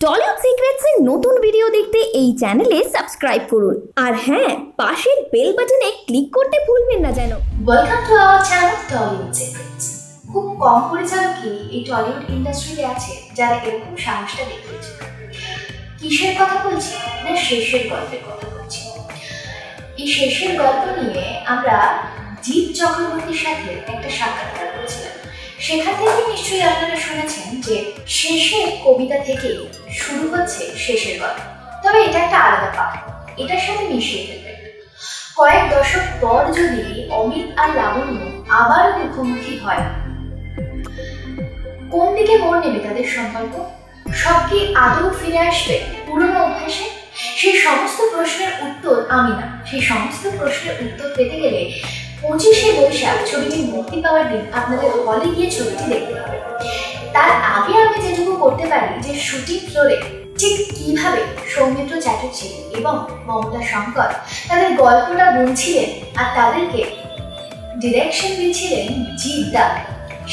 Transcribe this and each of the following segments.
Tollywood secrets এর নতুন video দেখতে এই চ্যানেলে সাবস্ক্রাইব করুন আর হ্যাঁ পাশের বেল বাটনে ক্লিক করতে ভুলবেন না যেন। Welcome to our channel Tollywood secrets. খুব কম পরিচালকই এই টলিউড ইন্ডাস্ট্রিতে আছে যারা এরকম সাহসটা দেখিয়েছে। কিসের কথা বলছি না, শেষের গল্পের কথা বলছি। এই শেষের গল্প নিয়ে আমরা জিৎ চক্রবর্তীর সাথে একটা সাক্ষাৎকার করেছিলাম। সেখান থেকে নিশ্চয়ই আপনারা শুনেছেন যে শেষের কবিতা থেকে শুরু হচ্ছে শেষের গল্প, তবে এটা একটা আলাদা পাঠ, এটার সাথে মিশিয়ে ফেলবেন। কয়েক দশক পর যদি অমিত আর লাবণ্য আবার মুখোমুখি হয়, কোন দিকে মোড় নেবে তাদের সম্পর্ক? সব কি আদৌ ফিরে আসবে পুরনো অভ্যাসে? সেই সমস্ত প্রশ্নের উত্তর আমি না, সেই সমস্ত প্রশ্নের উত্তর পেতে গেলে 25শে বৈশাখ ছবিটি মুক্তি পাওয়ার দিন আপনাদের হলে গিয়ে ছবিটি দেখতে হবে। তার আগে আমি যেটুকু করতে পারি যে শুটিং ফ্লোরে ঠিক কিভাবে সৌমিত্র চ্যাটার্জি এবং মমতা শঙ্কর তাদের গল্পটা বুনছিলেন আর তাদেরকে ডিরেকশন দিচ্ছিলেন জিদ্দা,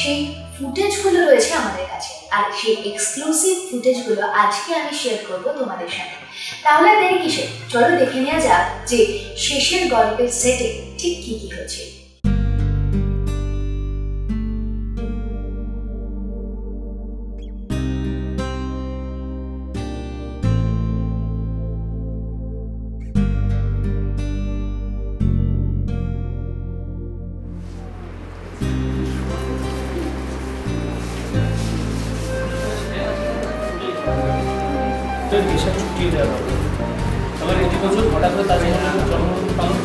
সেই ফুটেজগুলো রয়েছে আমাদের কাছে। আর সেই এক্সক্লুসিভ ফুটেজগুলো আজকে আমি শেয়ার করব তোমাদের সাথে। তাহলে দেরি কিসে, চলো দেখে নেওয়া যাক যে শেষের গল্পের সেটে ঠিক কি কি হচ্ছে। দেশের ছুটি দেওয়া হবে। আবার এই বছর হঠাৎ করে তাদের জন্ম পালন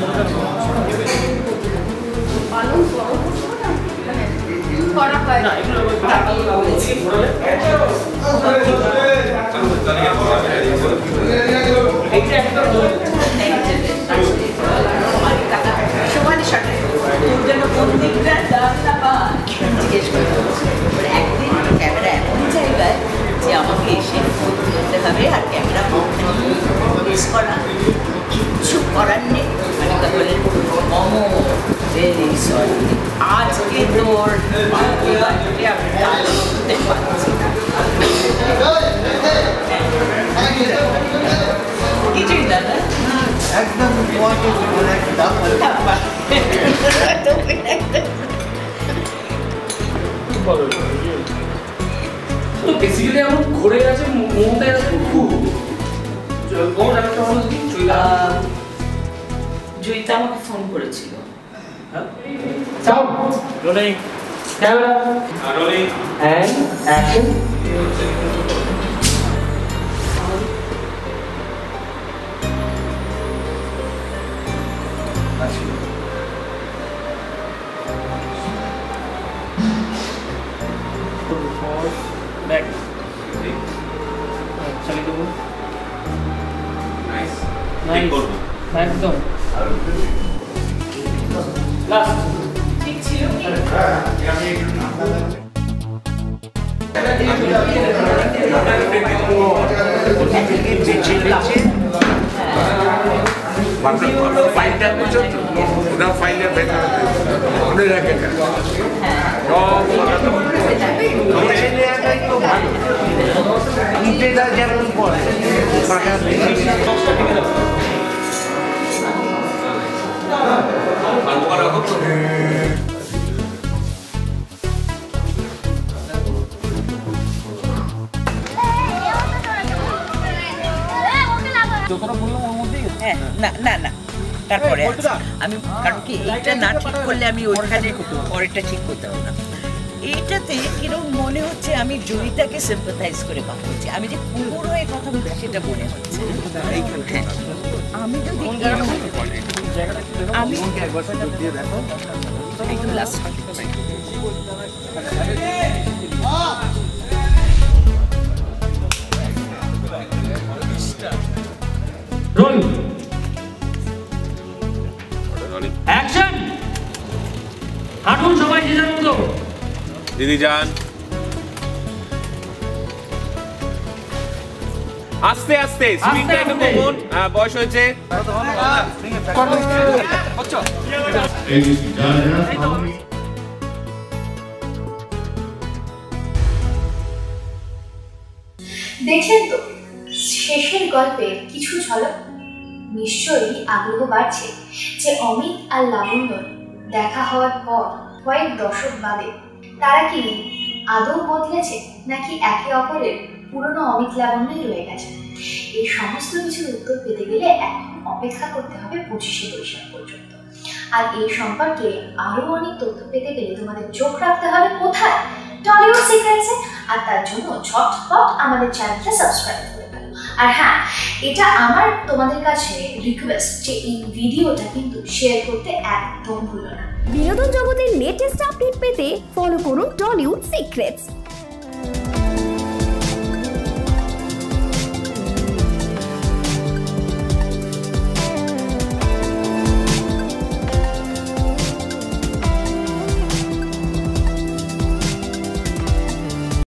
করা হয় না, এগুলো একদিন ক্যামেরা এমন জায়গায় যে আমাকে এসে ফোন তুলতে হবে আর ক্যামেরা মিস করা কিচ্ছু করার নেই। অনিকা বলেন মমো ভেরি সরি, আজকে তোর বাড়িতে আমি তালে শুনতে পাচ্ছি না, কিছুই দাদা একদম বেসিক্যালি আমার ঘুরে গেছে মমতায় খুব জয়িতা আমাকে ফোন করেছিল। Rolling camera rolling and action. Back. चलिए तो नाइस नाइस एकदम लास्ट ठीक ছিল কি ফাইলটা পর্যন্ত ওটা ফাইলের ভেতরে মনে রাখেন যেমন পড়ে না না না তারপরে আমি কারণ কি এইটা না ঠিক করলে আমি ওইখানে পরেরটা ঠিক করতে পারবো না। এইটাতে কিরকম মনে হচ্ছে আমি জয়িতাকে সিম্পাথাইজ করে কথা বলছি, আমি যে পুরো হয়ে কথা বলছি সেটা মনে হচ্ছে। হ্যাঁ আমি যদি আমি একদম লাস্ট রোল অ্যাকশন। হাঁটুন সবাই যে যার মতো। দিদি যান, আস্তে আস্তে স্পিডটা একটু কমুন। হ্যাঁ বয়স হয়েছে। দেখলেন তো শেষের গল্পের কিছু ঝলক? নিশ্চয়ই আগ্রহ বাড়ছে যে অমিত আর লাবণ্যর দেখা হওয়ার পর কয়েক দশক বাদে তারা কি আদৌ বদলেছে, নাকি একে অপরের পুরনো অমিত লাবণ্যই রয়ে গেছে। এই সমস্ত কিছুর উত্তর পেতে গেলে এখন অপেক্ষা করতে হবে 25শে বৈশাখ পর্যন্ত। আর এই সম্পর্কে আরো অনেক তথ্য পেতে গেলে তোমাদের চোখ রাখতে হবে কোথায়? টলিউড সিক্রেটসে। আর তার জন্য ঝটপট আমাদের চ্যানেলটা সাবস্ক্রাইব করে ফেলো। আর হ্যাঁ, এটা আমার তোমাদের কাছে রিকোয়েস্ট যে এই ভিডিওটা কিন্তু শেয়ার করতে একদম ভুলো না। বিনোদন জগতের লেটেস্ট আপডেট পেতে ফলো করুন টলিউড সিক্রেটস।